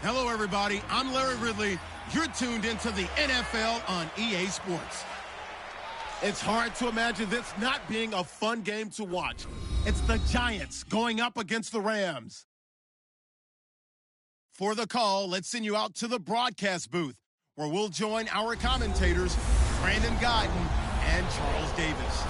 Hello, everybody. I'm Larry Ridley. You're tuned into the NFL on EA Sports. It's hard to imagine this not being a fun game to watch. It's the Giants going up against the Rams. For the call, let's send you out to the broadcast booth, where we'll join our commentators, Brandon Gaudin and Charles Davis.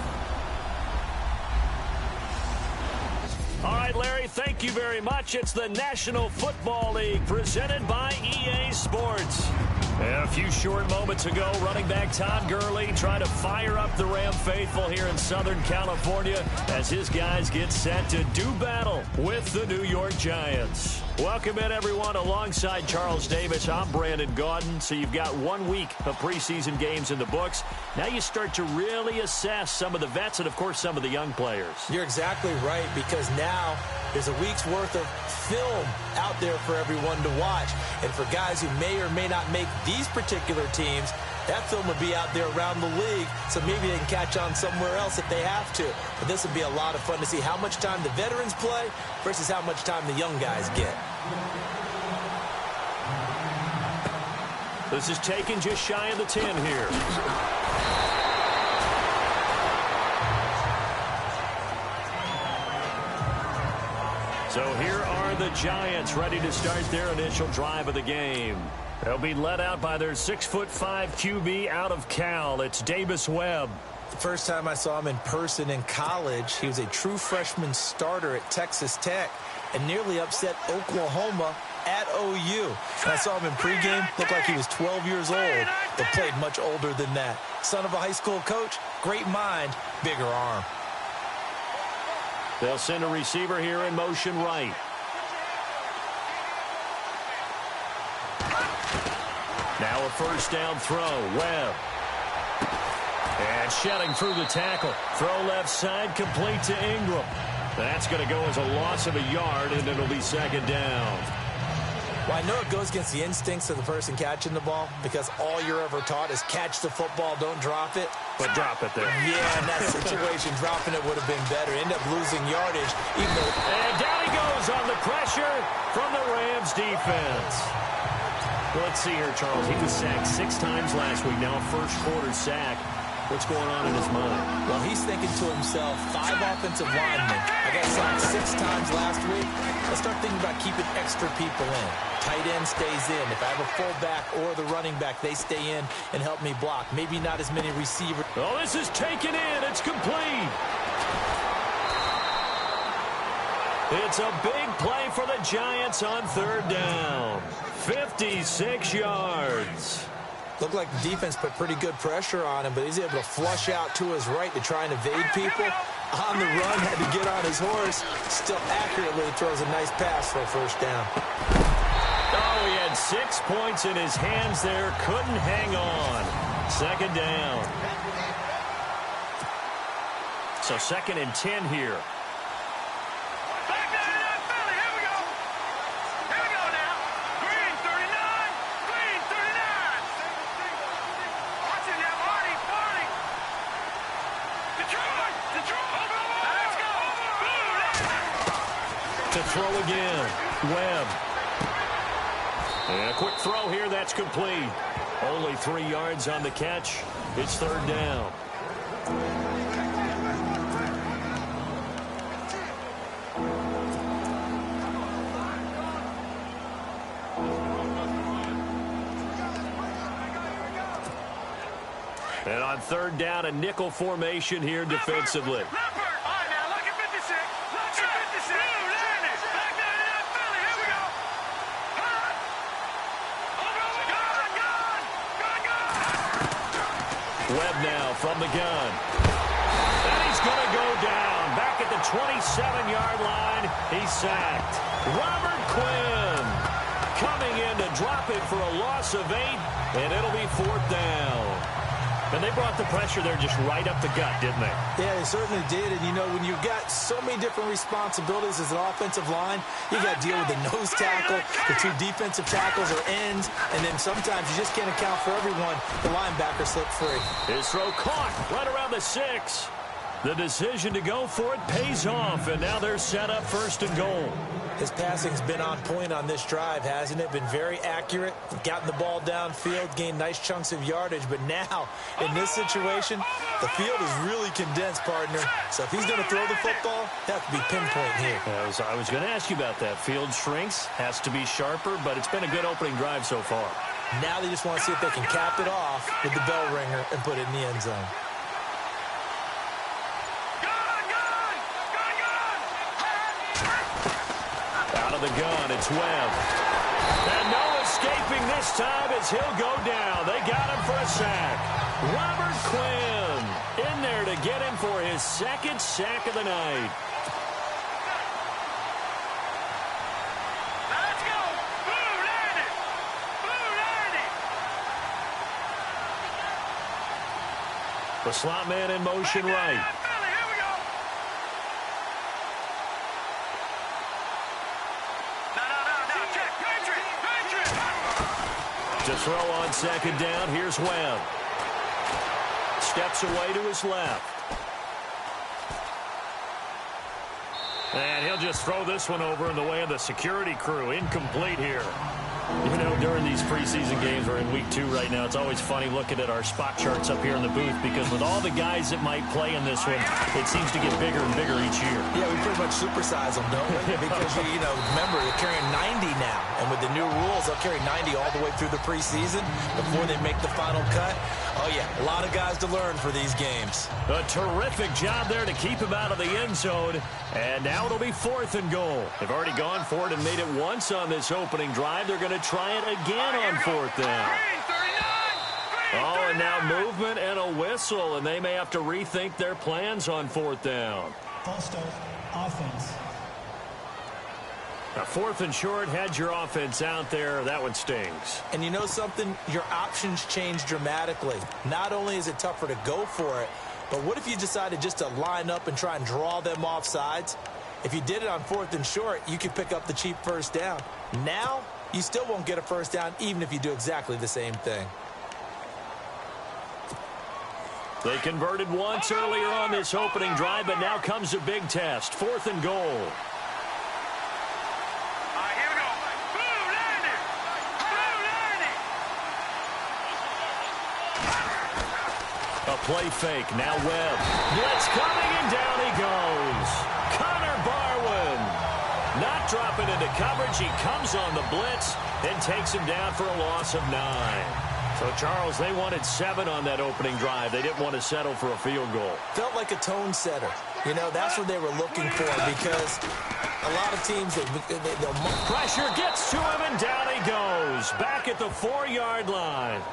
All right, Larry, thank you very much. It's the National Football League presented by EA Sports. And a few short moments ago, running back Todd Gurley trying to fire up the Ram faithful here in Southern California as his guys get set to do battle with the New York Giants. Welcome in, everyone. Alongside Charles Davis, I'm Brandon Gaudin. So you've got 1 week of preseason games in the books. Now you start to really assess some of the vets and, of course, some of the young players. You're exactly right, because now there's a week's worth of film out there for everyone to watch. And for guys who may or may not make these particular teams, that film will be out there around the league, so maybe they can catch on somewhere else if they have to. But this will be a lot of fun to see how much time the veterans play versus how much time the young guys get. This is taken just shy of the 10 here. So here are the Giants ready to start their initial drive of the game. They'll be led out by their 6'5" QB out of Cal. It's Davis Webb. The first time I saw him in person in college, he was a true freshman starter at Texas Tech and nearly upset Oklahoma at OU. And I saw him in pregame, looked like he was 12 years old, but played much older than that. Son of a high school coach, great mind, bigger arm. They'll send a receiver here in motion right. Now a first down throw. Webb. And shedding through the tackle. Throw left side, complete to Ingram. That's going to go as a loss of a yard, and it'll be second down. Well, I know it goes against the instincts of the person catching the ball, because all you're ever taught is catch the football, don't drop it. But drop it there. Yeah, in that situation, dropping it would have been better. End up losing yardage, even though... And down he goes on the pressure from the Rams defense. Well, let's see here, Charles. He was sacked 6 times last week. Now a first quarter sack. What's going on in his mind? Well, he's thinking to himself, 5 offensive linemen. I got sacked 6 times last week. Let's start thinking about keeping extra people in. Tight end stays in. If I have a fullback or the running back, they stay in and help me block. Maybe not as many receivers. Oh, this is taken in. It's complete. It's a big play for the Giants on third down. 56 yards. Looked like the defense put pretty good pressure on him, but he's able to flush out to his right to try and evade people. On the run, had to get on his horse. Still accurately throws a nice pass for a first down. Oh, he had 6 points in his hands there. Couldn't hang on. Second down. So second and 10 here. To throw again. Webb. And a quick throw here. That's complete. Only 3 yards on the catch. It's third down. And on third down, a nickel formation here defensively. Webb now from the gun. And he's going to go down. Back at the 27-yard line. He's sacked. Robert Quinn coming in to drop it for a loss of 8. And it'll be fourth down. And they brought the pressure there just right up the gut, didn't they? Yeah, they certainly did. And, you know, when you've got so many different responsibilities as an offensive line, you got to deal with the nose tackle, the 2 defensive tackles or ends, and then sometimes you just can't account for everyone. The linebacker slipped free. His throw caught right around the 6. The decision to go for it pays off, and now they're set up 1st and goal. His passing's been on point on this drive, hasn't it? Been very accurate, gotten the ball downfield, gained nice chunks of yardage. But now, in this situation, the field is really condensed, partner. So if he's going to throw the football, that has to be pinpoint here. I was going to ask you about that. Field shrinks, has to be sharper, but it's been a good opening drive so far. Now they just want to see if they can cap it off with the bell ringer and put it in the end zone. Out of the gun, it's Webb. And no escaping this time as he'll go down. They got him for a sack. Robert Quinn in there to get him for his 2nd sack of the night. Let's go. Boo, land it. Boo, land it. The slot man in motion right. To throw on 2nd down, here's Webb. Steps away to his left. And he'll just throw this one over in the way of the security crew. Incomplete here. You know, during these preseason games, we're in week 2 right now, it's always funny looking at our spot charts up here in the booth because with all the guys that might play in this one, it seems to get bigger and bigger each year. Yeah, we pretty much supersize them, don't we? Because, you know, remember, they're carrying 90 now. And with the new rules, they'll carry 90 all the way through the preseason before they make the final cut. Oh, yeah, a lot of guys to learn for these games. A terrific job there to keep him out of the end zone. And now it'll be 4th and goal. They've already gone for it and made it once on this opening drive. They're going to try it again on 4th down. Oh, and now movement and a whistle, and they may have to rethink their plans on 4th down. False start, offense. Now, 4th and short, had your offense out there. That one stings. And you know something? Your options change dramatically. Not only is it tougher to go for it, but what if you decided just to line up and try and draw them off sides? If you did it on 4th and short, you could pick up the cheap 1st down. Now, you still won't get a 1st down even if you do exactly the same thing. They converted once earlier on this opening drive, but now comes a big test. 4th and goal. A play fake. Now Webb. Blitz coming, and down he goes. Connor Barwin. Not dropping into coverage. He comes on the blitz and takes him down for a loss of 9. So, Charles, they wanted 7 on that opening drive. They didn't want to settle for a field goal. Felt like a tone setter. You know, that's what they were looking for because a lot of teams, they'll... Pressure gets to him, and down he goes. Back at the 4-yard line.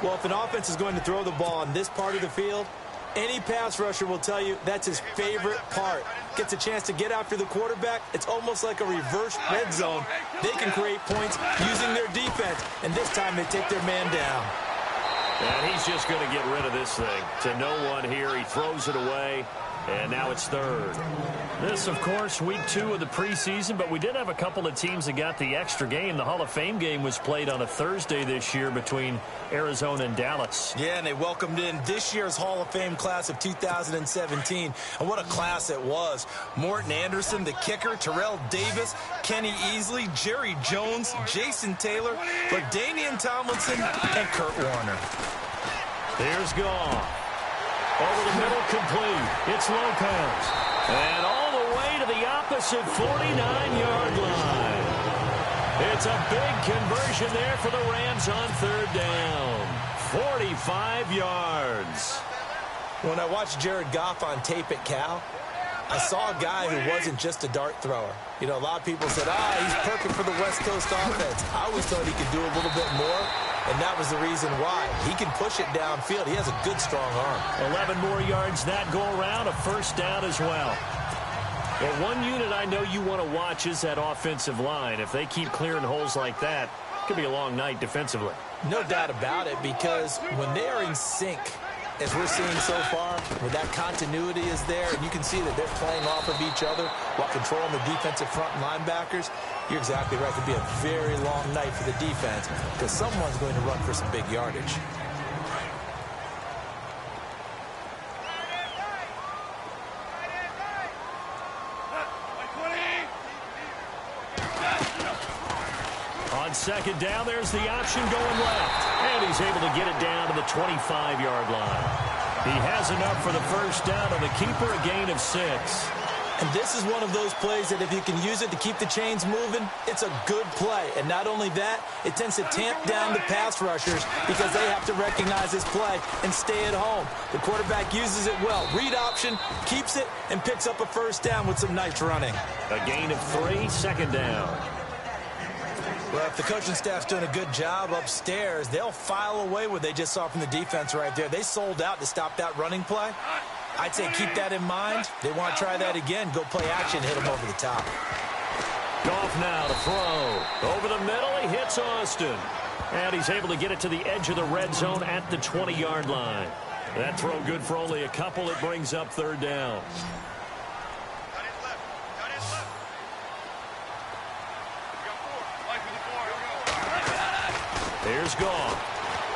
Well, if an offense is going to throw the ball on this part of the field, any pass rusher will tell you that's his favorite part. Gets a chance to get after the quarterback. It's almost like a reverse red zone. They can create points using their defense, and this time they take their man down. And he's just going to get rid of this thing. To no one here. He throws it away, and now it's 3rd. This, of course, week 2 of the preseason, but we did have a couple of teams that got the extra game. The Hall of Fame game was played on a Thursday this year between Arizona and Dallas. Yeah, and they welcomed in this year's Hall of Fame class of 2017. And what a class it was. Morton Anderson, the kicker, Terrell Davis, Kenny Easley, Jerry Jones, Jason Taylor, LaDainian Tomlinson, and Kurt Warner. Here's Goff. Over the middle, complete. It's Lopez. And all the way to the opposite 49-yard line. It's a big conversion there for the Rams on 3rd down. 45 yards. When I watched Jared Goff on tape at Cal, I saw a guy who wasn't just a dart thrower. You know, a lot of people said, he's perfect for the West Coast offense. I always thought he could do a little bit more, and that was the reason why. He can push it downfield. He has a good, strong arm. 11 more yards that go around, a 1st down as well. Well, one unit I know you want to watch is that offensive line. If they keep clearing holes like that, it could be a long night defensively. No doubt about it, because when they are in sync, as we're seeing so far, where that continuity is there, and you can see that they're playing off of each other while controlling the defensive front linebackers, you're exactly right. It could be a very long night for the defense because someone's going to run for some big yardage. On second down, there's the option going left. And he's able to get it down to the 25-yard line. He has enough for the first down on the keeper, a gain of 6. And this is one of those plays that if you can use it to keep the chains moving, it's a good play. And not only that, it tends to tamp down the pass rushers because they have to recognize this play and stay at home. The quarterback uses it well. Read option, keeps it, and picks up a first down with some nice running. A gain of 3, second down. Well, if the coaching staff's doing a good job upstairs, they'll file away what they just saw from the defense right there. They sold out to stop that running play. I'd say keep that in mind. They want to try that again. Go play action, hit them over the top. Goff now to throw. Over the middle, he hits Austin. And he's able to get it to the edge of the red zone at the 20-yard line. That throw good for only a couple. It brings up third down. Here's Goff.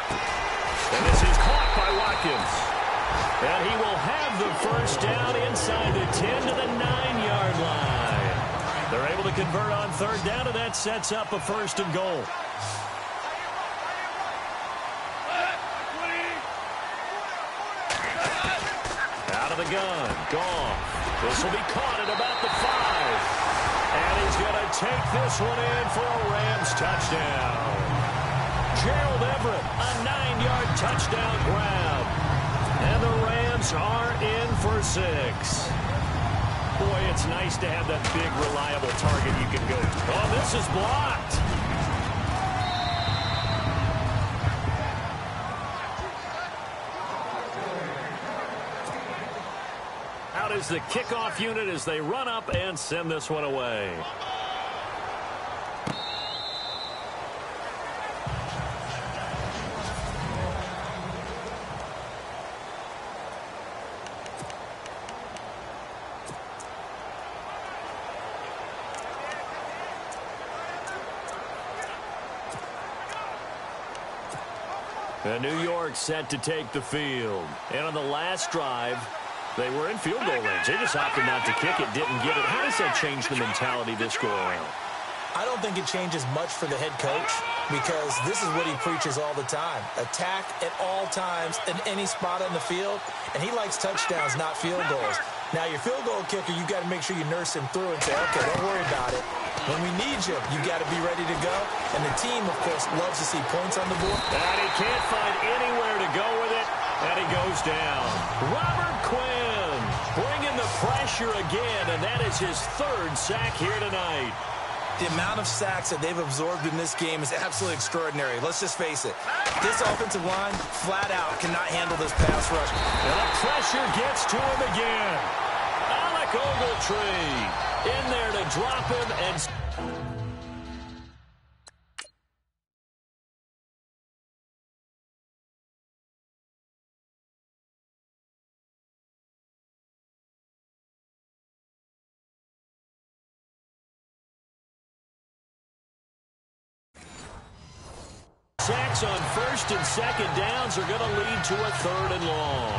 And this is caught by Watkins. And he will have the first down inside the 10 to the 9-yard line. They're able to convert on third down, and that sets up a first and goal. Out of the gun, Goff. This will be caught at about the 5. And he's going to take this one in for a Rams touchdown. Gerald Everett, a 9-yard touchdown grab. And the Rams are in for 6. Boy, it's nice to have that big, reliable target you can go. Oh, this is blocked. Out is the kickoff unit as they run up and send this one away. And New York set to take the field. And on the last drive, they were in field goal range. They just opted not to kick it, didn't get it. How does that change the mentality this go around? I don't think it changes much for the head coach because this is what he preaches all the time. Attack at all times in any spot on the field. And he likes touchdowns, not field goals. Now, your field goal kicker, you got to make sure you nurse him through and say, okay, don't worry about it. When we need you, you got to be ready to go. And the team, of course, loves to see points on the board. And he can't find anywhere to go with it. And he goes down. Robert Quinn bringing the pressure again, and that is his 3rd sack here tonight. The amount of sacks that they've absorbed in this game is absolutely extraordinary. Let's just face it. This offensive line, flat out, cannot handle this pass rush. And the pressure gets to him again. Alec Ogletree in there to drop him and... Sacks on first and second downs are going to lead to a 3rd and long.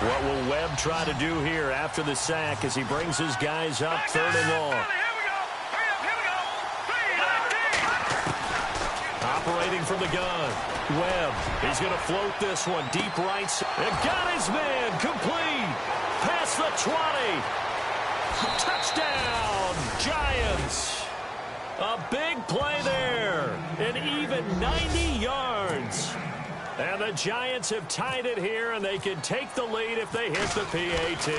What will Webb try to do here after the sack as he brings his guys up 3rd and long? Operating from the gun. Webb, he's going to float this one deep right. And got his man complete. Past the 20. Touchdown, Giants. A big play there, and even 90 yards. And the Giants have tied it here, and they can take the lead if they hit the PAT.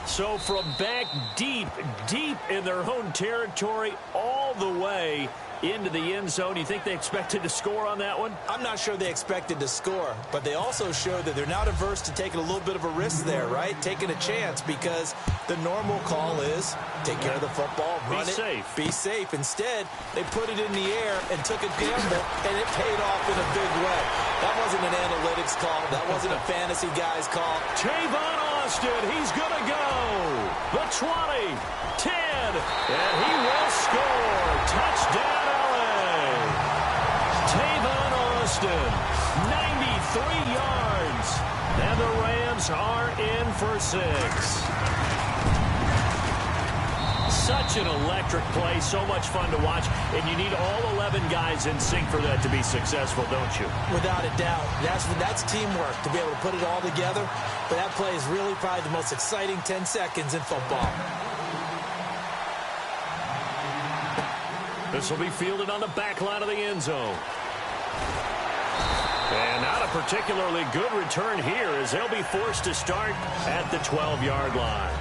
So from back deep, deep in their own territory, all the way into the end zone, you think they expected to score on that one? I'm not sure they expected to score, but they also showed that they're not averse to taking a little bit of a risk there, right? Taking a chance because the normal call is take care of the football, run it, be safe. Instead, they put it in the air and took a gamble, and it paid off in a big way. That wasn't an analytics call. That wasn't a fantasy guy's call. Tavon Austin, he's going to go. The 20, 10, and he will score. Touchdown, LA. Tavon Austin, 93 yards. And the Rams are in for 6. Such an electric play, so much fun to watch, and you need all 11 guys in sync for that to be successful, don't you? Without a doubt. That's teamwork, to be able to put it all together. But that play is really probably the most exciting 10 seconds in football. This will be fielded on the back line of the end zone. And not a particularly good return here, as they'll be forced to start at the 12-yard line.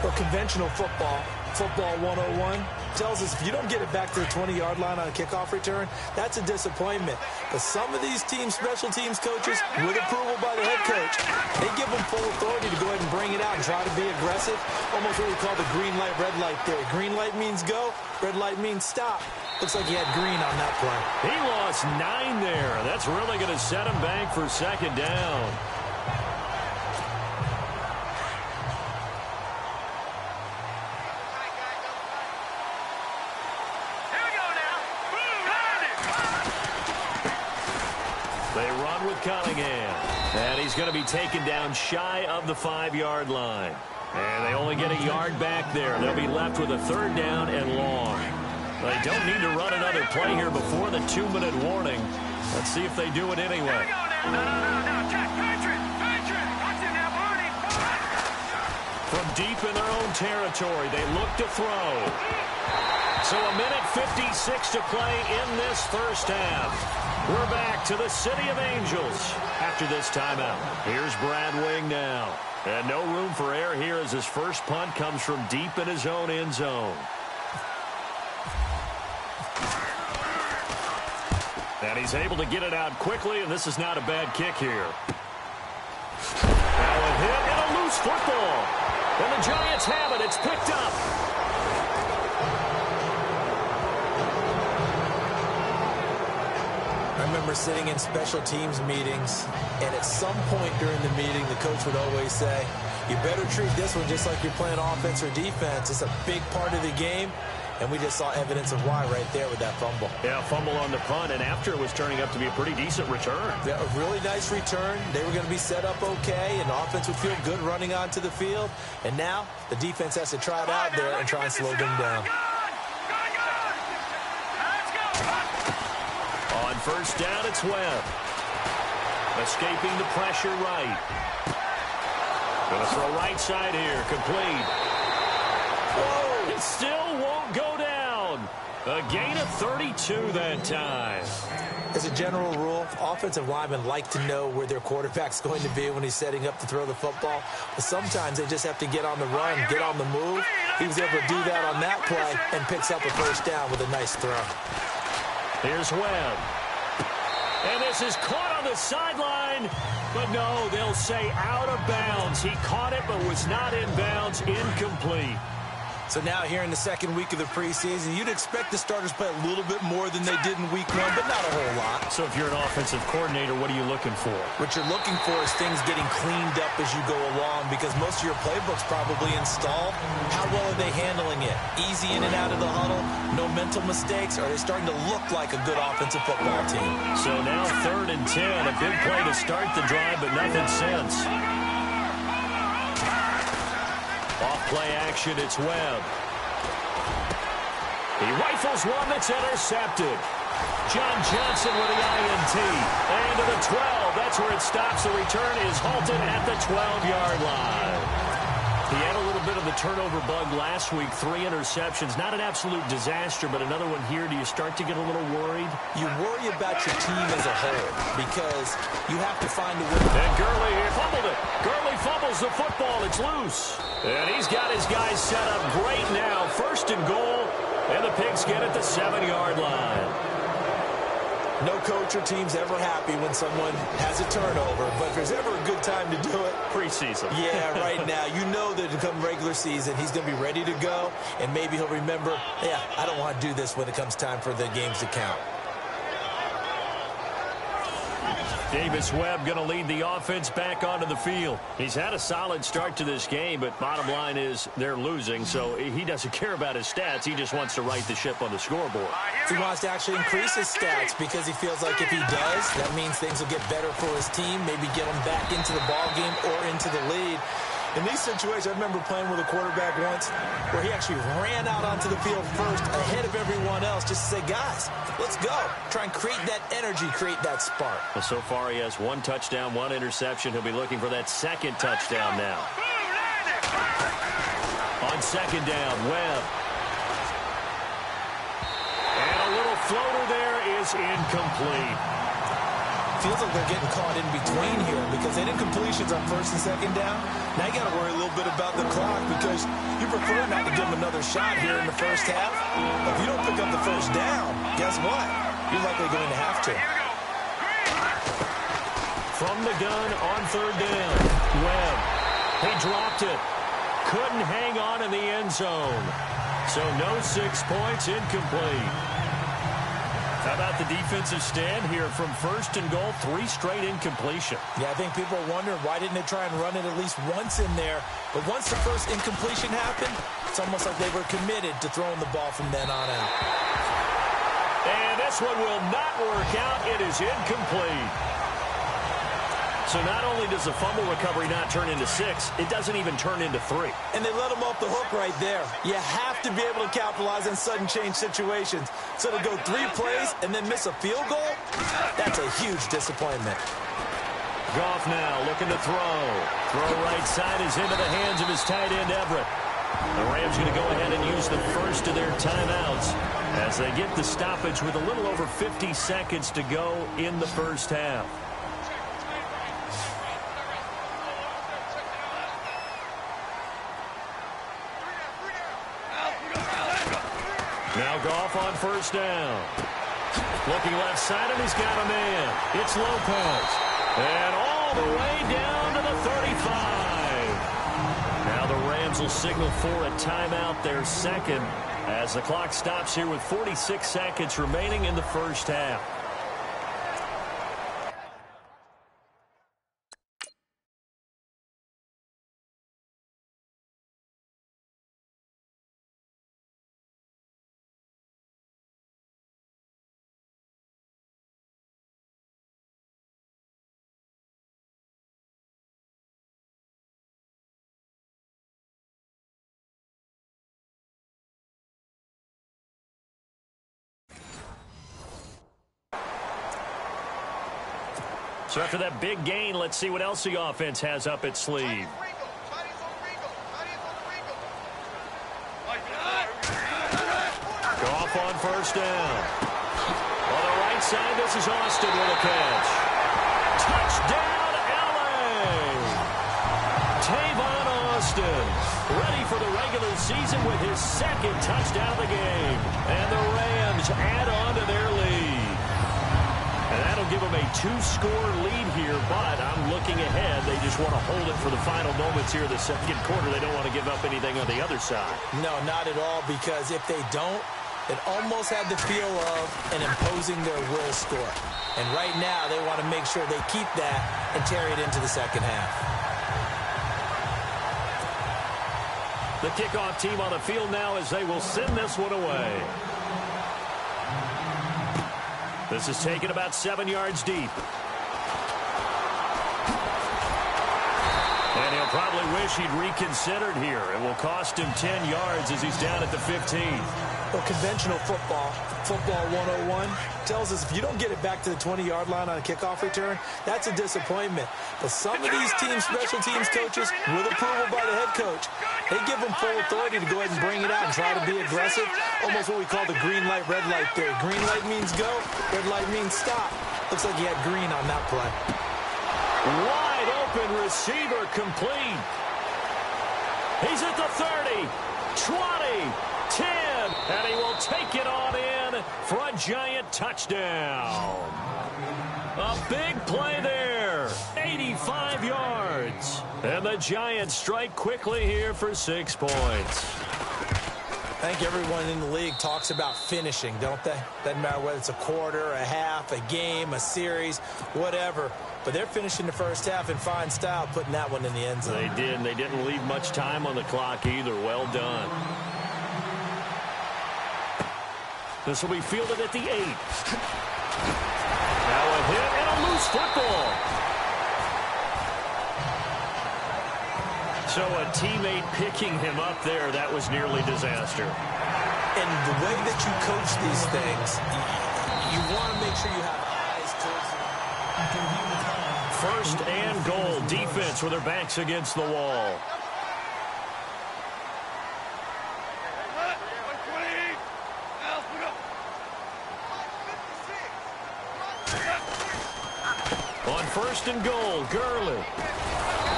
Well, conventional football 101, tells us if you don't get it back to the 20-yard line on a kickoff return, that's a disappointment. But some of these teams, special teams coaches, with approval by the head coach, they give them full authority to go ahead and bring it out and try to be aggressive. Almost what we call the green light, red light theory. Green light means go, red light means stop. Looks like he had green on that play. He lost 9 there. That's really going to set him back for second down. They run with Cunningham. And he's going to be taken down shy of the 5-yard line. And they only get a yard back there. They'll be left with a 3rd down and long. They don't need to run another play here before the 2-minute warning. Let's see if they do it anyway. From deep in their own territory, they look to throw. So a minute 56 to play in this first half. We're back to the City of Angels after this timeout. Here's Brad Wing now. And no room for error here as his first punt comes from deep in his own end zone. And he's able to get it out quickly, and this is not a bad kick here. Now a hit and a loose football. And the Giants have it. It's picked up. I remember sitting in special teams meetings, and at some point during the meeting, the coach would always say, you better treat this one just like you're playing offense or defense. It's a big part of the game, and we just saw evidence of why right there with that fumble. Yeah, fumble on the punt, and after it was turning up to be a pretty decent return. Yeah, a really nice return. They were going to be set up okay, and the offense would feel good running onto the field. And now the defense has to try it out there and try and slow them down. On first down, it's Webb. Escaping the pressure right. Going to throw right side here. Complete. Whoa! It still won't go down. A gain of 32 that time. As a general rule, offensive linemen like to know where their quarterback's going to be when he's setting up to throw the football. But sometimes they just have to get on the run, get on the move. He was able to do that on that play and picks up a first down with a nice throw. Here's Webb. And this is caught on the sideline. But no, they'll say out of bounds. He caught it but was not in bounds. Incomplete. So now here in the second week of the preseason, you'd expect the starters to play a little bit more than they did in week 1, but not a whole lot. So if you're an offensive coordinator, what are you looking for? What you're looking for is things getting cleaned up as you go along, because most of your playbook's probably installed. How well are they handling it? Easy in and out of the huddle? No mental mistakes? Are they starting to look like a good offensive football team? So now 3rd and 10, a big play to start the drive, but nothing since. Off-play action, it's Webb. He rifles one that's intercepted. John Johnson with the INT. And to the 12. That's where it stops. The return is halted at the 12-yard line. He had a little bit of the turnover bug last week. 3 interceptions. Not an absolute disaster, but another one here. Do you start to get a little worried? You worry about your team as a whole because you have to find a way. And Gurley here fumbled it. Gurley fumbles the football. It's loose. And he's got his guys set up great now. 1st and goal. And the Pigs get it the 7-yard line. No coach or team's ever happy when someone has a turnover, but if there's ever a good time to do it, preseason. Yeah, right now. You know that to come regular season, he's going to be ready to go, and maybe he'll remember, yeah, I don't want to do this when it comes time for the games to count. Davis Webb going to lead the offense back onto the field. He's had a solid start to this game, but bottom line is they're losing, so he doesn't care about his stats. He just wants to right the ship on the scoreboard. He wants to actually increase his stats because he feels like if he does, that means things will get better for his team, maybe get him back into the ball game or into the lead. In these situations, I remember playing with a quarterback once where he actually ran out onto the field first ahead of everyone else just to say, guys, let's go. Try and create that energy, create that spark. Well, so far he has 1 touchdown, 1 interception. He'll be looking for that second touchdown now. On second down, Webb. And a little floater there is incomplete. Feels like they're getting caught in between here because they did completions on first and second down. Now you got to worry a little bit about the clock because you prefer not to give them another shot here in the first half. If you don't pick up the first down, guess what? You're likely going to have to. From the gun on third down, Webb. He dropped it. Couldn't hang on in the end zone. So no 6 points, incomplete. How about the defensive stand here from first and goal, 3 straight incompletion? Yeah, I think people are wondering why didn't they try and run it at least once in there. But once the first incompletion happened, it's almost like they were committed to throwing the ball from then on out. And this one will not work out. It is incomplete. So not only does the fumble recovery not turn into 6, it doesn't even turn into 3. And they let him off the hook right there. You have to be able to capitalize on sudden change situations. So to go 3 plays and then miss a field goal, that's a huge disappointment. Goff now looking to throw. Throw right side is into the hands of his tight end, Everett. The Rams going to go ahead and use the first of their timeouts as they get the stoppage with a little over 50 seconds to go in the first half. Now Goff on first down. Looking left side, and he's got a man. It's Lopez. And all the way down to the 35. Now the Rams will signal for a timeout, their second, as the clock stops here with 46 seconds remaining in the first half. So after that big gain, let's see what else the offense has up its sleeve. Goff on first down. On the right side, this is Austin with a catch. Touchdown, L.A. Tavon Austin, ready for the regular season with his second touchdown of the game. And the Rams add on to their lead. And that'll give them a 2-score lead here, but I'm looking ahead. They just want to hold it for the final moments here of the second quarter. They don't want to give up anything on the other side. No, not at all, because if they don't, it almost had the feel of an imposing their will score. And right now, they want to make sure they keep that and carry it into the second half. The kickoff team on the field now as they will send this one away. This is taken about 7 yards deep. And he'll probably wish he'd reconsidered here. It will cost him 10 yards as he's down at the 15. Well, conventional football 101, tells us if you don't get it back to the 20-yard line on a kickoff return, that's a disappointment. But some of these teams, special teams coaches, with approval by the head coach, they give them full authority to go ahead and bring it out and try to be aggressive. Almost what we call the green light, red light theory. Green light means go, red light means stop. Looks like he had green on that play. Wide open receiver complete. He's at the 30, 20, 10, and he will take it on in for a giant touchdown. A big play there, 85 yards. And the Giants strike quickly here for 6 points. I think everyone in the league talks about finishing, don't they? Doesn't matter whether it's a quarter, a half, a game, a series, whatever. But they're finishing the first half in fine style, putting that one in the end zone. They did, and they didn't leave much time on the clock either. Well done. This will be fielded at the 8. Now a hit and a loose football. So a teammate picking him up there, that was nearly disaster. And the way that you coach these things, you want to make sure you have eyes towards them. After reviewing the time, First and goal, defense with their backs against the wall. On first and goal, Gurley.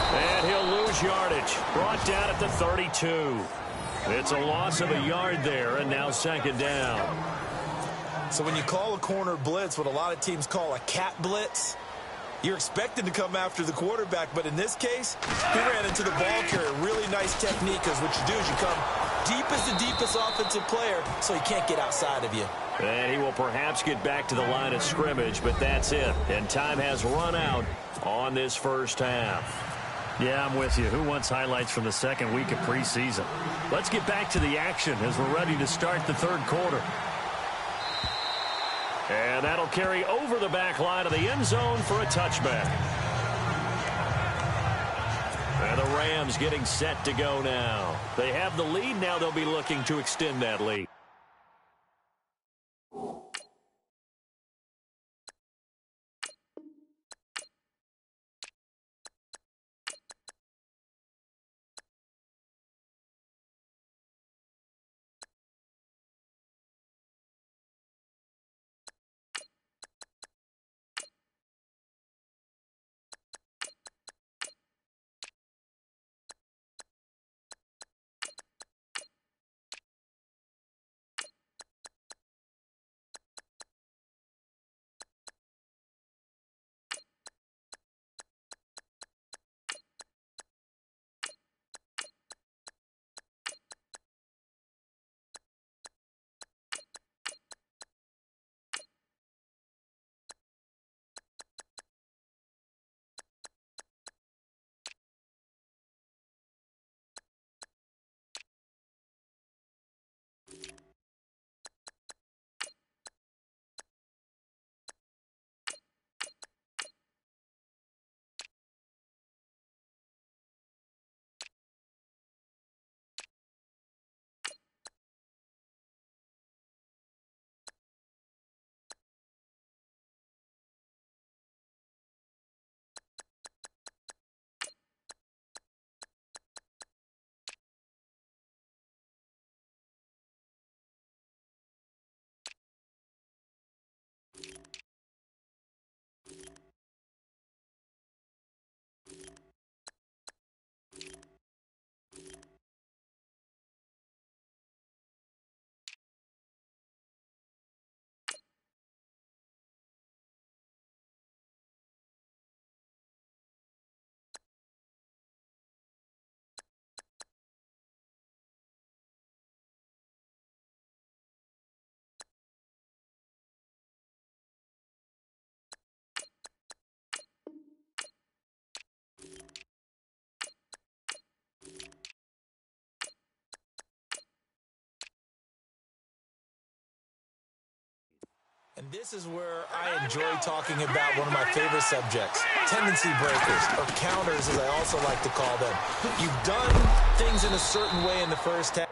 And he'll lose yardage. Brought down at the 32. It's a loss of a yard there, and now second down. So when you call a corner blitz, what a lot of teams call a cat blitz, you're expected to come after the quarterback, but in this case, he ran into the ball carrier. Really nice technique, because what you do is you come deep as the deepest offensive player, so he can't get outside of you. And he will perhaps get back to the line of scrimmage, but that's it. And time has run out on this first half. Yeah, I'm with you. Who wants highlights from the second week of preseason? Let's get back to the action as we're ready to start the third quarter. And that'll carry over the back line of the end zone for a touchback. And the Rams getting set to go now. They have the lead. Now they'll be looking to extend that lead. And this is where I enjoy talking about one of my favorite subjects, tendency breakers, or counters as I also like to call them. You've done things in a certain way in the first half.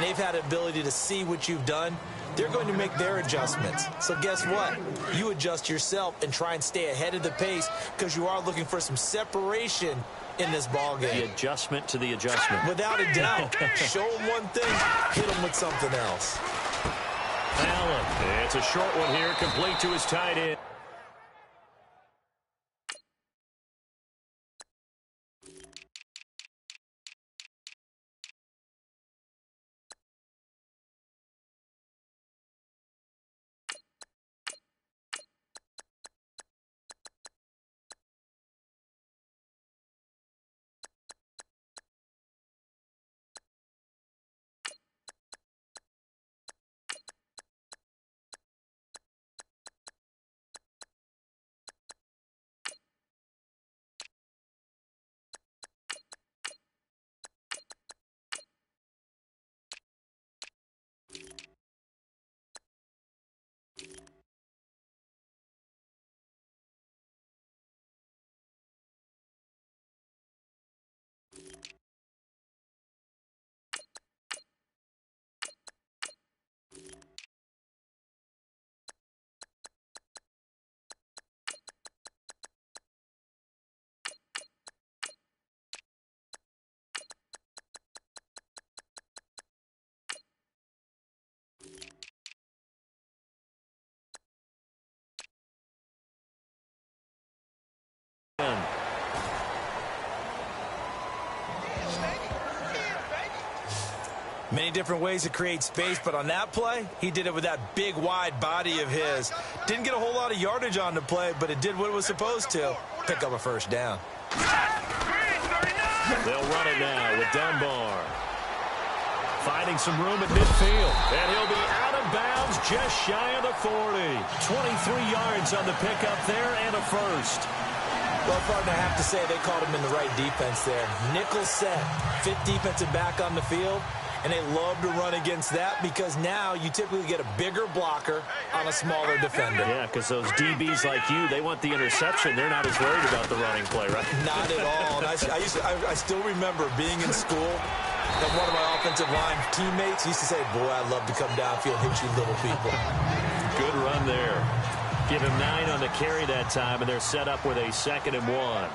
they've had an ability to see what you've done, they're going to make their adjustments. So guess what? You adjust yourself and try and stay ahead of the pace because you are looking for some separation in this ball game. The adjustment to the adjustment. Without a doubt. Show them one thing, hit them with something else. Allen. It's a short one here, complete to his tight end. Many different ways to create space, but on that play, he did it with that big, wide body of his. Didn't get a whole lot of yardage on the play, but it did what it was supposed to. Pick up a first down. They'll run it now with Dunbar. Finding some room at midfield. And he'll be out of bounds just shy of the 40. 23 yards on the pickup there and a first. Well, partner, I have to say they called him in the right defense there. Nickel set, fifth defensive back on the field. And they love to run against that because now you typically get a bigger blocker on a smaller defender. Yeah, because those DBs like you, they want the interception. They're not as worried about the running play, right? Not at all. And I still remember being in school, and one of my offensive line teammates used to say, boy, I'd love to come downfield and hit you little people. Good run there. Give him 9 on the carry that time, and they're set up with a 2nd and 1.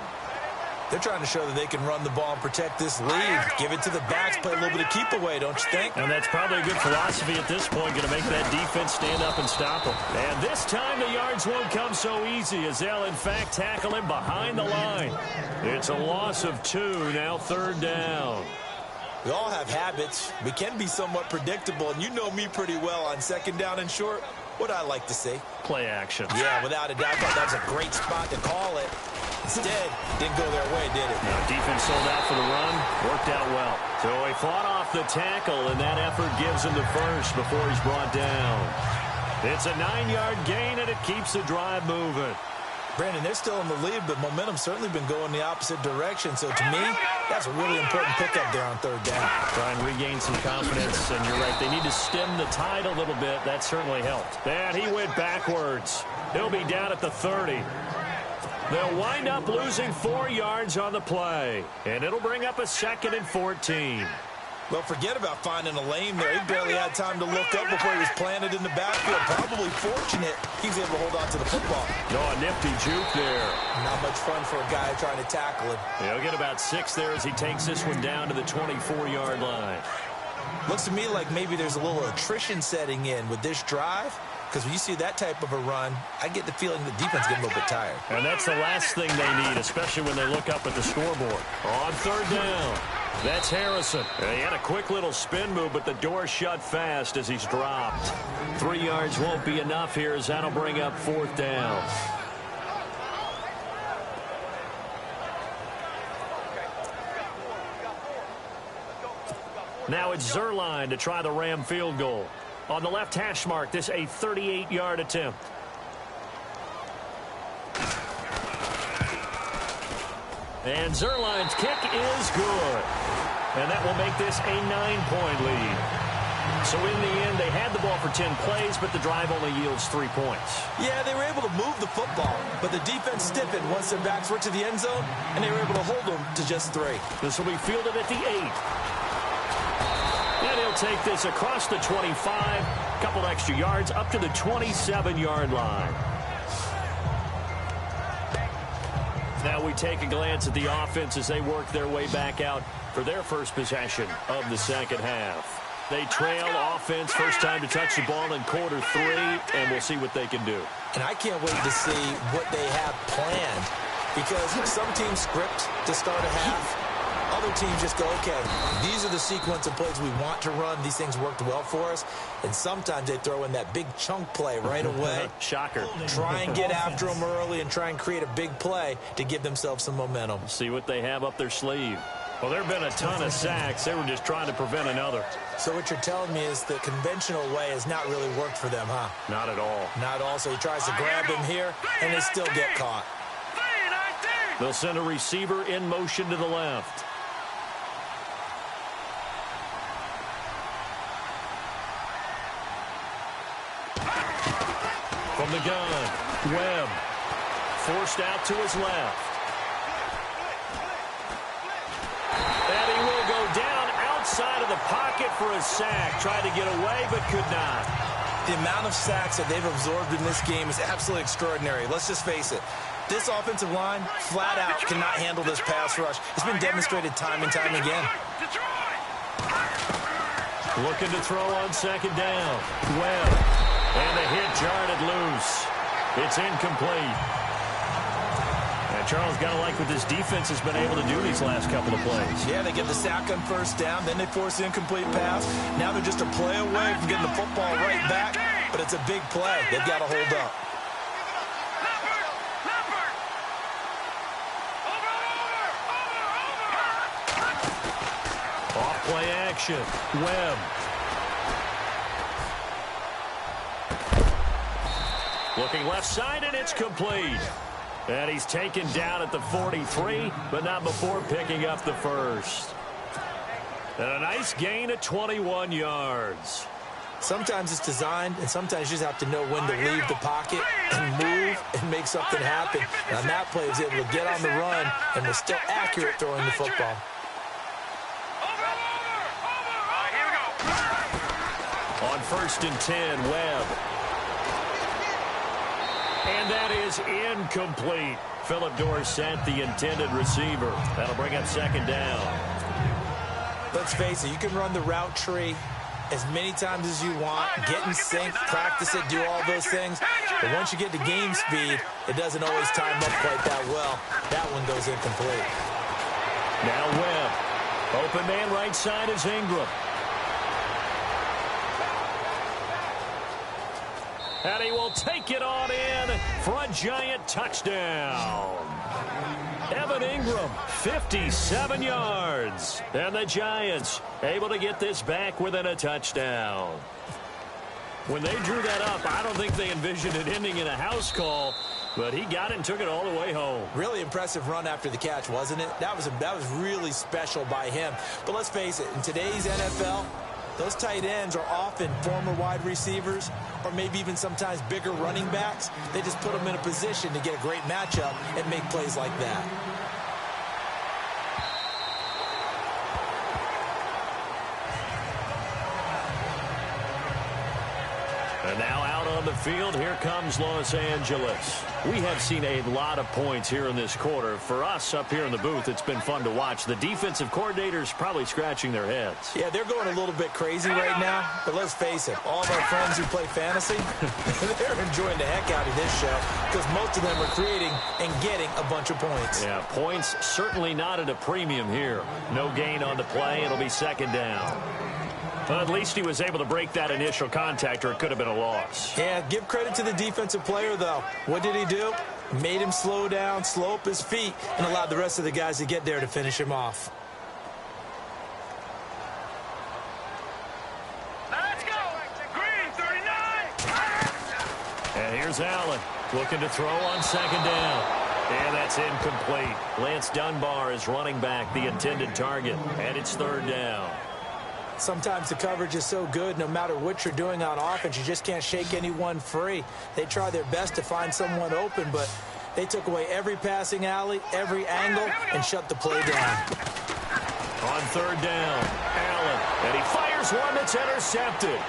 They're trying to show that they can run the ball and protect this lead. Give it to the backs, play a little bit of keep away, don't you think? And that's probably a good philosophy at this point, going to make that defense stand up and stop them. And this time the yards won't come so easy as they'll, in fact, tackle him behind the line. It's a loss of 2, now 3rd down. We all have habits. We can be somewhat predictable, and you know me pretty well on 2nd down and short. What I like to see. Play action. Yeah, without a doubt. I thought that was a great spot to call it. Instead, didn't go their way, did it? No, defense sold out for the run. Worked out well. So he fought off the tackle, and that effort gives him the first before he's brought down. It's a 9-yard gain, and it keeps the drive moving. Brandon, they're still in the lead, but momentum's certainly been going the opposite direction. So to me, that's a really important pickup there on 3rd down. Try and regain some confidence, and you're right. They need to stem the tide a little bit. That certainly helped. And he went backwards. He'll be down at the 30. They'll wind up losing 4 yards on the play, and it'll bring up a 2nd and 14. Well, forget about finding a lane there. He barely had time to look up before he was planted in the backfield. Probably fortunate he was able to hold on to the football. No, a nifty juke there. Not much fun for a guy trying to tackle him. He'll get about 6 there as he takes this one down to the 24-yard line. Looks to me like maybe there's a little attrition setting in with this drive. Because when you see that type of a run, I get the feeling the defense getting a little bit tired. And that's the last thing they need, especially when they look up at the scoreboard. On 3rd down, that's Harrison. He had a quick little spin move, but the door shut fast as he's dropped. 3 yards won't be enough here as that'll bring up 4th down. Now it's Zerline to try the Ram field goal. On the left hash mark, this a 38-yard attempt. And Zerline's kick is good. And that will make this a 9-point lead. So in the end, they had the ball for 10 plays, but the drive only yields 3 points. Yeah, they were able to move the football, but the defense stiffened once their backs were to the end zone, and they were able to hold them to just 3. This will be fielded at the 8. And he'll They'll take this across the 25, a couple extra yards up to the 27-yard line. Now we take a glance at the offense as they work their way back out for their first possession of the second half. They trail offense, first time to touch the ball in quarter 3, and we'll see what they can do. And I can't wait to see what they have planned, because some teams script to start a half. Other teams just go, okay, these are the sequence of plays we want to run. These things worked well for us. And sometimes they throw in that big chunk play right away. Shocker. Try and get after them early and try and create a big play to give themselves some momentum. See what they have up their sleeve. Well, there have been a ton of sacks. They were just trying to prevent another. So what you're telling me is the conventional way has not really worked for them, huh? Not at all. Not at all. So he tries to grab him here, and they still get caught. They'll send a receiver in motion to the left. From the gun, Webb forced out to his left. And he will go down outside of the pocket for a sack. Tried to get away, but could not. The amount of sacks that they've absorbed in this game is absolutely extraordinary. Let's just face it. This offensive line, flat out, cannot handle this pass rush. It's been demonstrated time and time again. Looking to throw on second down. Webb. And the hit jarred it loose. It's incomplete. And Charles, got to like what this defense has been able to do these last couple of plays. Yeah, they get the sack on first down, then they force the incomplete pass. Now they're just a play away from getting the football right back, but it's a big play. They've got to hold up. Off play action. Webb. Looking left side, and it's complete. And he's taken down at the 43, but not before picking up the first. And a nice gain of 21 yards. Sometimes it's designed, and sometimes you just have to know when to leave the pocket and move and make something happen. And on that play, he was able to get on the run and was still accurate throwing the football. On 1st and 10, Webb. And that is incomplete. Philip Dorsett, the intended receiver. That'll bring up second down. Let's face it, you can run the route tree as many times as you want, get in sync, practice it, do all those things. But once you get to game speed, it doesn't always time up quite that well. That one goes incomplete. Now Webb. Open man right side is Ingram. And he will take it on in for a giant touchdown. Evan Ingram, 57 yards. And the Giants able to get this back within a touchdown. When they drew that up, I don't think they envisioned it ending in a house call, but he got it and took it all the way home. Really impressive run after the catch, wasn't it? That was really special by him. But let's face it, in today's NFL, those tight ends are often former wide receivers or maybe even sometimes bigger running backs. They just put them in a position to get a great matchup and make plays like that. And now out on the field, here comes Los Angeles. We have seen a lot of points here in this quarter. For us up here in the booth, it's been fun to watch. The defensive coordinators probably scratching their heads. Yeah, they're going a little bit crazy right now, but let's face it, all of our friends who play fantasy, they're enjoying the heck out of this show because most of them are creating and getting a bunch of points. Yeah, points certainly not at a premium here. No gain on the play. It'll be second down. Well, at least he was able to break that initial contact, or it could have been a loss. Yeah, give credit to the defensive player, though. What did he do? Made him slow down, slow up his feet, and allowed the rest of the guys to get there to finish him off. Let's go! Green, 39! And here's Allen looking to throw on second down. And that's incomplete. Lance Dunbar is running back, the intended target, and it's third down. Sometimes the coverage is so good, no matter what you're doing on offense, you just can't shake anyone free. They try their best to find someone open, but they took away every passing alley, every angle, and shut the play down. On third down, Allen, and he fires Here's one that's intercepted.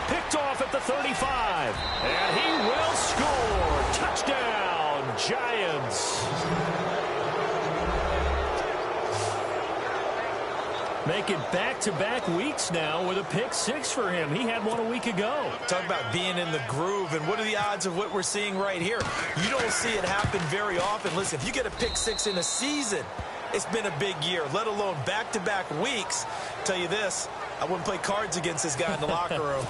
Picked off at the 35. And he will score. Touchdown, Giants. Make it back-to-back weeks now with a pick six for him. He had one a week ago. Talk about being in the groove, and what are the odds of what we're seeing right here? You don't see it happen very often. Listen, if you get a pick six in a season, it's been a big year, let alone back-to-back weeks. Tell you this, I wouldn't play cards against this guy in the locker room.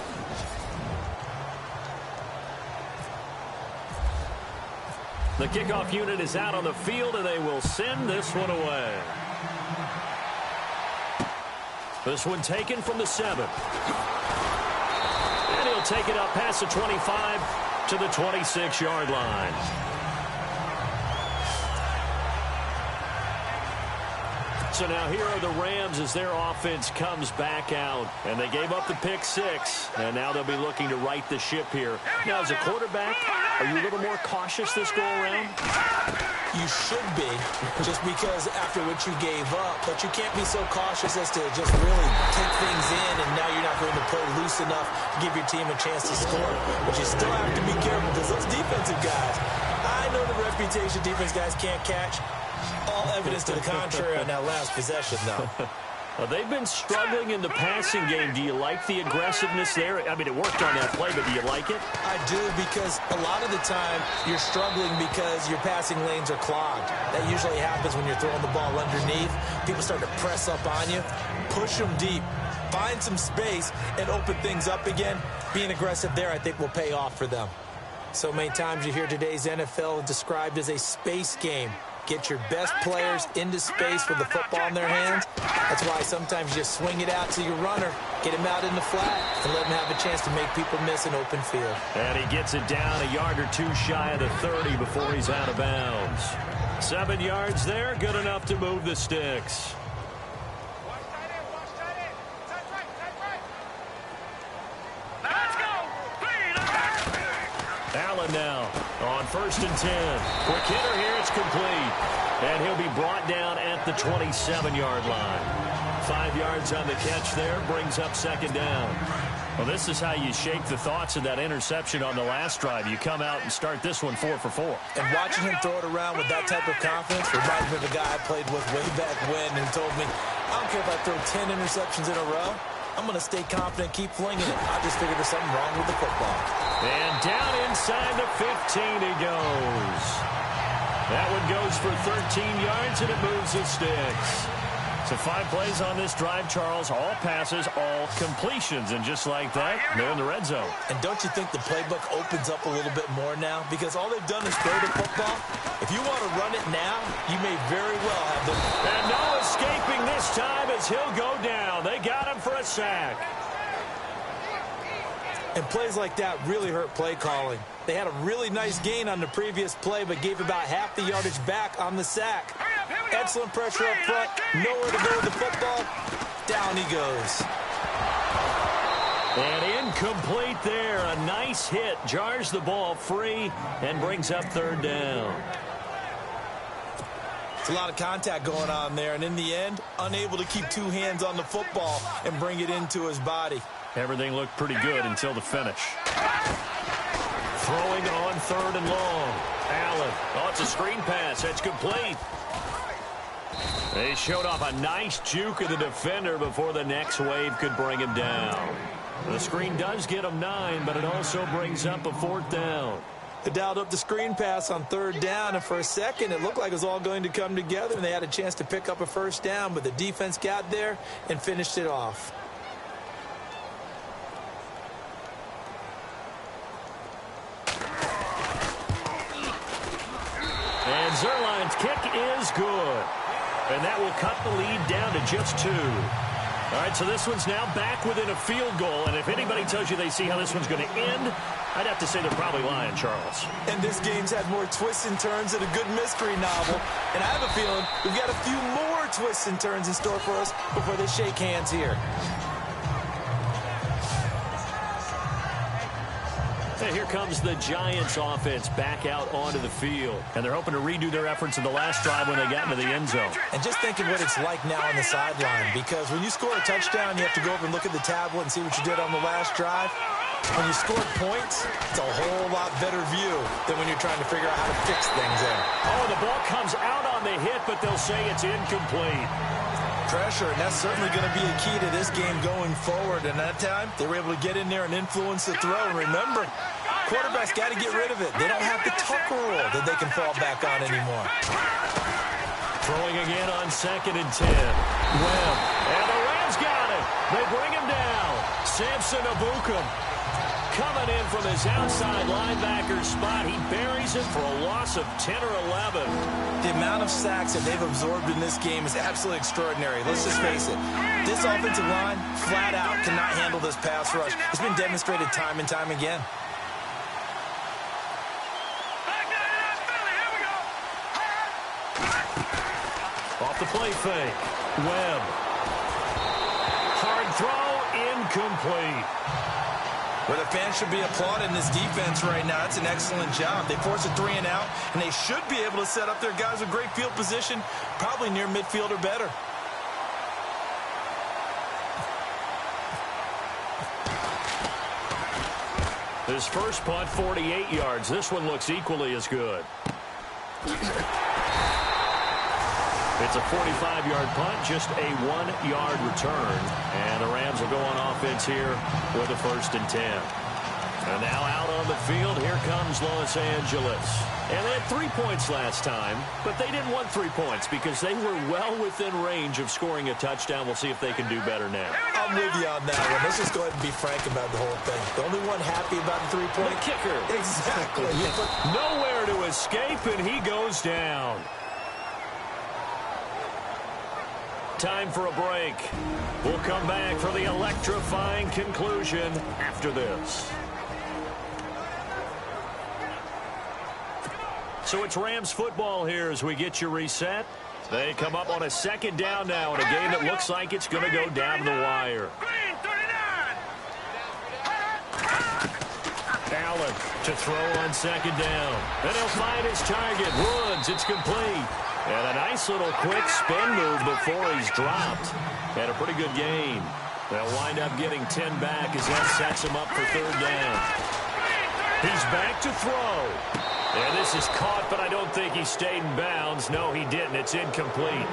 The kickoff unit is out on the field, and they will send this one away. This one taken from the 7. And he'll take it up past the 25 to the 26-yard line. So now here are the Rams as their offense comes back out. And they gave up the pick six. And now they'll be looking to right the ship here. Now, as a quarterback, are you a little more cautious this go-around? You should be, just because after what you gave up. But you can't be so cautious as to just really take things in, and now you're not going to play loose enough to give your team a chance to score. But you still have to be careful because those defensive guys, I know the reputation defense guys can't catch. All evidence to the contrary on that last possession, though. Well, they've been struggling in the passing game. Do you like the aggressiveness there? I mean, it worked on that play, but do you like it? I do, because a lot of the time you're struggling because your passing lanes are clogged. That usually happens when you're throwing the ball underneath. People start to press up on you. Push them deep. Find some space and open things up again. Being aggressive there, I think, will pay off for them. So many times you hear today's NFL described as a space game. Get your best players into space with the football in their hands. That's why sometimes you just swing it out to your runner, get him out in the flat, and let him have a chance to make people miss an open field. And he gets it down a yard or two shy of the 30 before he's out of bounds. 7 yards there, good enough to move the sticks. Allen now on 1st and 10. Quick hitter here, it's complete. And he'll be brought down at the 27-yard line. 5 yards on the catch there, brings up 2nd down. Well, this is how you shake the thoughts of that interception on the last drive. You come out and start this one 4 for 4. And watching him throw it around with that type of confidence reminds me of a guy I played with way back when and told me, I don't care if I throw 10 interceptions in a row. I'm going to stay confident, keep flinging it. I just figured there's something wrong with the football. And down inside the 15 he goes. That one goes for 13 yards, and it moves the sticks. So 5 plays on this drive, Charles. All passes, all completions. And just like that, they're in the red zone. And don't you think the playbook opens up a little bit more now? Because all they've done is throw the football. If you want to run it now, you may very well have them. And no escaping this time as he'll go down. They got him for a sack. And plays like that really hurt play calling. They had a really nice gain on the previous play, but gave about half the yardage back on the sack. Excellent pressure up front. Nowhere to go with the football. Down he goes. And incomplete there. A nice hit. Jars the ball free and brings up 3rd down. It's a lot of contact going on there, and in the end, unable to keep 2 hands on the football and bring it into his body. Everything looked pretty good until the finish. Throwing on 3rd and long. Allen. Oh, it's a screen pass. That's complete. They showed off a nice juke of the defender before the next wave could bring him down. The screen does get him 9, but it also brings up a 4th down. They dialed up the screen pass on 3rd down, and for a second, it looked like it was all going to come together, and they had a chance to pick up a 1st down, but the defense got there and finished it off. And Zerline's kick is good. And that will cut the lead down to just 2. All right, so this one's now back within a field goal. And if anybody tells you they see how this one's going to end, I'd have to say they're probably lying, Charles. And this game's had more twists and turns than a good mystery novel. And I have a feeling we've got a few more twists and turns in store for us before they shake hands here. And here comes the Giants offense back out onto the field. And they're hoping to redo their efforts in the last drive when they got into the end zone. And just think of what it's like now on the sideline, because when you score a touchdown, you have to go over and look at the tablet and see what you did on the last drive. When you score points, it's a whole lot better view than when you're trying to figure out how to fix things there. Oh, the ball comes out on the hit, but they'll say it's incomplete. Pressure, and that's certainly going to be a key to this game going forward. And that time, they were able to get in there and influence the throw. And remember, quarterbacks got to get rid of it. They don't have the tuck rule that they can fall back on anymore. Throwing again on 2nd and 10. Webb, and the Rams got it. They bring him down. Samson Abukum coming in from his outside linebacker spot. He buries it for a loss of 10 or 11. The amount of sacks that they've absorbed in this game is absolutely extraordinary. Let's just face it. This offensive line, flat out, cannot handle this pass rush. It's been demonstrated time and time again. Off the play fake. Webb. Hard throw, incomplete. Well, the fans should be applauding this defense right now. It's an excellent job. They force a 3-and-out, and they should be able to set up their guys with great field position, probably near midfield or better. His first punt, 48 yards. This one looks equally as good. It's a 45-yard punt, just a 1-yard return. And the Rams will go on offense here with a 1st and 10. And now out on the field, here comes Los Angeles. And they had 3 points last time, but they didn't want 3 points because they were well within range of scoring a touchdown. We'll see if they can do better now. I'm with you on that one. Let's just go ahead and be frank about the whole thing. The only one happy about the 3-point kicker. Exactly. Nowhere to escape, and he goes down. Time for a break. We'll come back for the electrifying conclusion after this. So it's Rams football here as we get you reset. They come up on a 2nd down now in a game that looks like it's going to go down to the wire. Allen to throw on 2nd down. Then he'll find his target. Woods, it's complete. And a nice little quick spin move before he's dropped. And a pretty good gain. They'll wind up getting 10 back as that sets him up for 3rd down. He's back to throw. And this is caught, but I don't think he stayed in bounds. No, he didn't. It's incomplete.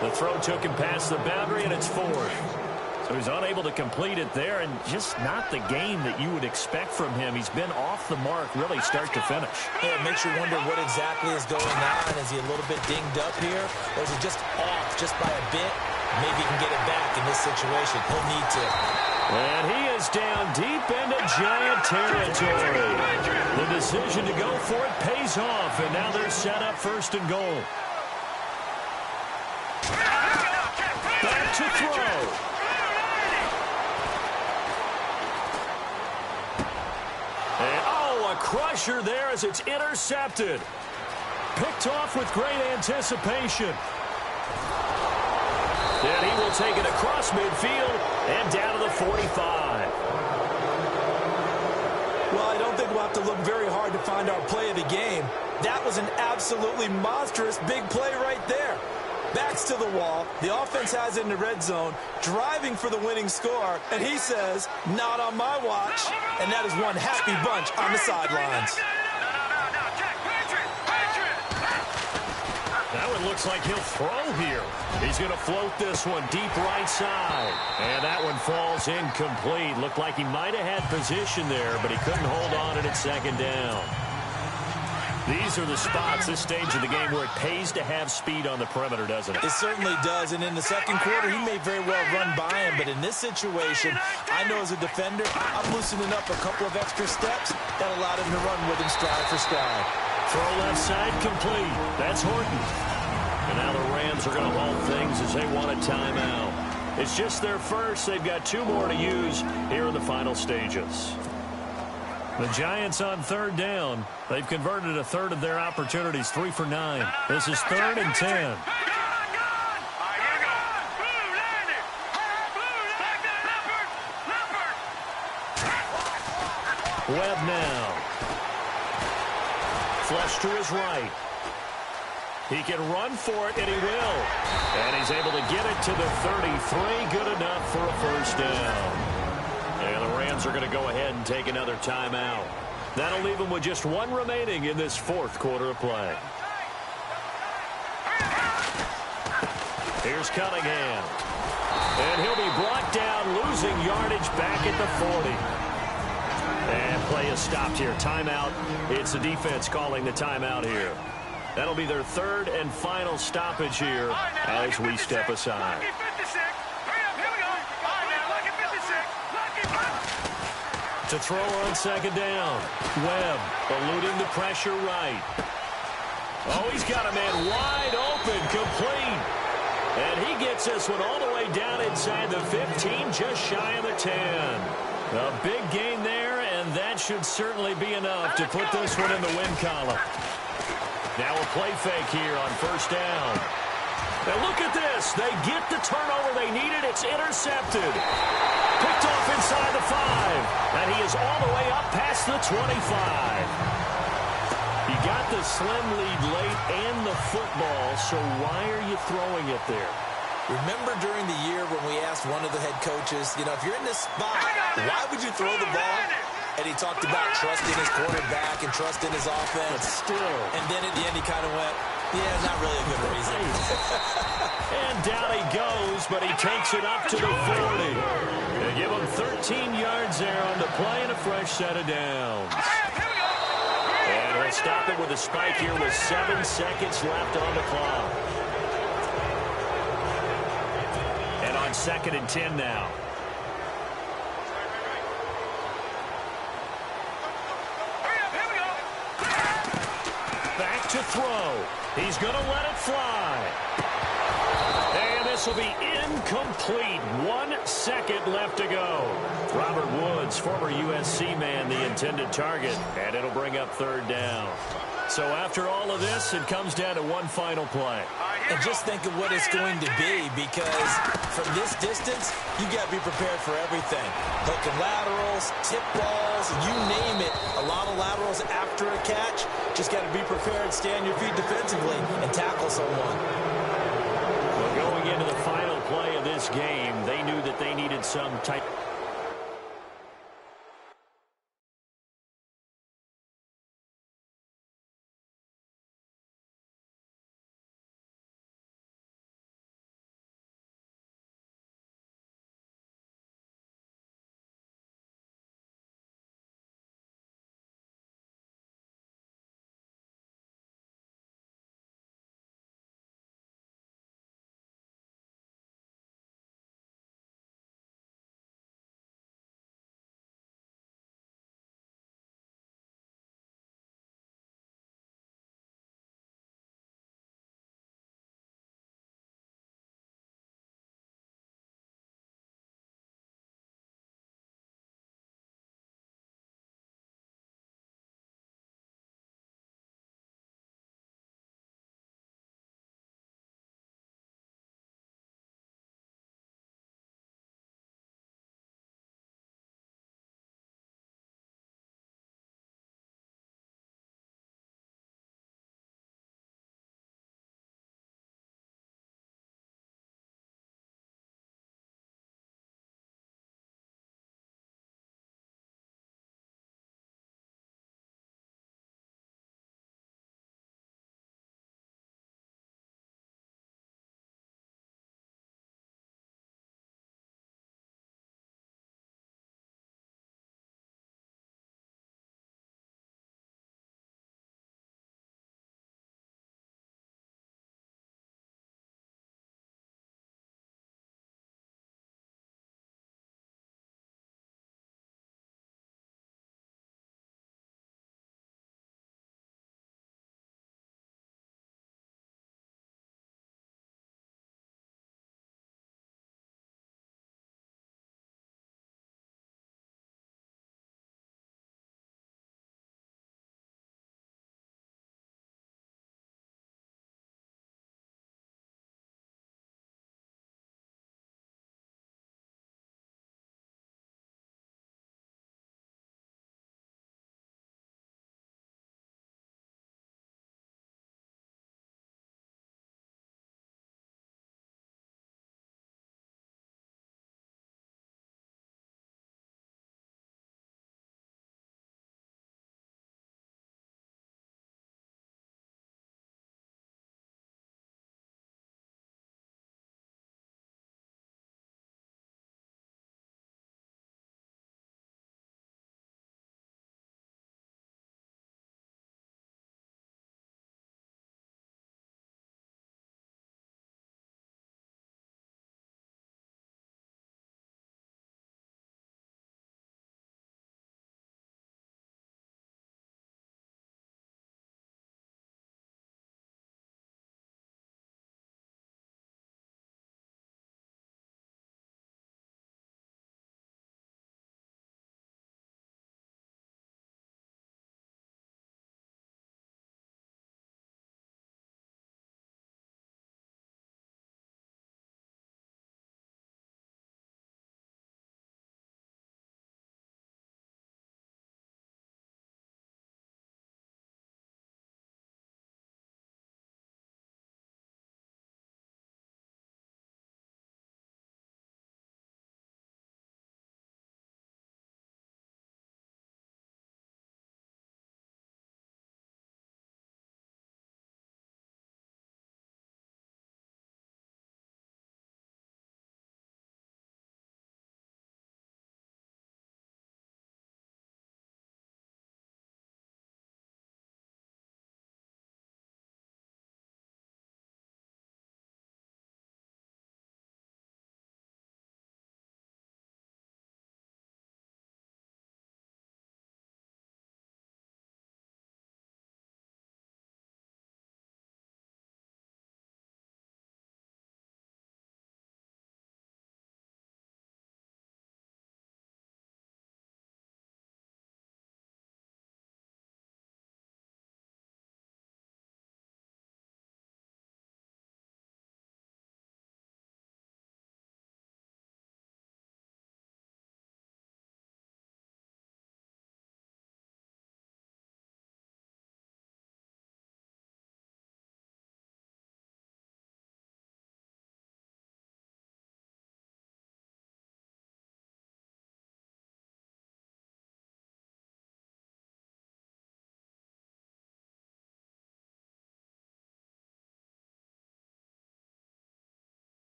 The throw took him past the boundary, and it's 4th. So he's unable to complete it there, and just not the game that you would expect from him. He's been off the mark, really, start to finish. Yeah, it makes you wonder what exactly is going on. Is he a little bit dinged up here, or is he just off just by a bit? Maybe he can get it back in this situation. He'll need to. And he is down deep into Giant territory. The decision to go for it pays off, and now they're set up 1st and goal. Back to throw. And, oh, a crusher there as it's intercepted. Picked off with great anticipation. And he will take it across midfield and down to the 45. Well, I don't think we'll have to look very hard to find our play of the game. That was an absolutely monstrous big play right there. Backs to the wall. The offense has it in the red zone, driving for the winning score. And he says, not on my watch. And that is one happy bunch on the sidelines. That one looks like he'll throw here. He's going to float this one deep right side. And that one falls incomplete. Looked like he might have had position there, but he couldn't hold on at 2nd down. These are the spots, this stage of the game, where it pays to have speed on the perimeter, doesn't it? It certainly does. And in the 2nd quarter, he may very well run by him. But in this situation, I know as a defender, I'm loosening up a couple of extra steps that allowed him to run with him stride for stride. Throw left side complete. That's Horton. And now the Rams are going to hold things as they want a timeout. It's just their first. They've got 2 more to use here in the final stages. The Giants on 3rd down. They've converted a third of their opportunities, 3 for 9. This is 3rd and 10. Webb now. Flush to his right. He can run for it, and he will. And he's able to get it to the 33. Good enough for a first down. And the Rams are going to go ahead and take another timeout. That'll leave them with just one remaining in this fourth quarter of play. Here's Cunningham. And he'll be brought down, losing yardage back at the 40. And play is stopped here. Timeout. It's the defense calling the timeout here. That'll be their third and final stoppage here as we step aside. To throw on second down. Webb eluding the pressure right. Oh, he's got a man wide open, complete. And he gets this one all the way down inside the 15, just shy of the 10. A big gain there, and that should certainly be enough to put this one in the win column. Now a play fake here on first down. Now look at this. They get the turnover they needed. It's intercepted. Picked off inside the 5. And he is all the way up past the 25. You got the slim lead late and the football, so why are you throwing it there? Remember during the year when we asked one of the head coaches, if you're in this spot, why would you throw the ball? And he talked about trusting his quarterback and trusting his offense. But still. And then at the end he kind of went, yeah, not really a good reason. And down he goes, but he takes it up to the 40. They give him 13 yards there on the play and a fresh set of downs. And he'll stop it with a spike here with 7 seconds left on the clock. And on 2nd and 10 now. Back to throw. He's going to let it fly. And this will be incomplete. 1 second left to go. Robert Woods, former USC man, the intended target. And it'll bring up 3rd down. So after all of this, it comes down to one final play. And just think of what it's going to be, because from this distance, you got to be prepared for everything. Hook and laterals, tip balls, you name it. A lot of laterals after a catch. Just got to be prepared, stay on your feet defensively, and tackle someone. Well, going into the final play of this game, they knew that they needed some type.